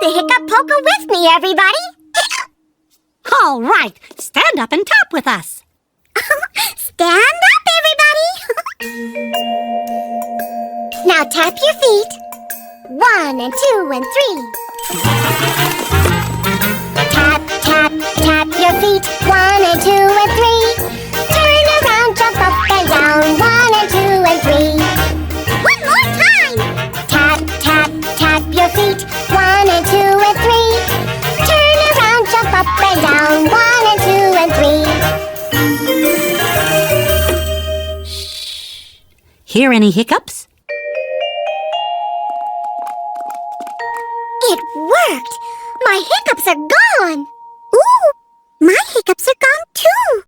the Hiccup Polka with me, everybody. All right, stand up and tap with us. Stand up, everybody. Now tap your feet. 1 and 2 and 3. Tap, tap, tap your feet. 1 and 2 and 3. Turn around, jump up and down. 1 and 2 and 3. One more time. Tap, tap, tap your feet. 1 and 2 and 3. Turn around, jump up and down. 1 and 2 and 3. Shh. Hear any hiccups? It worked! My hiccups are gone! Ooh, my hiccups are gone too!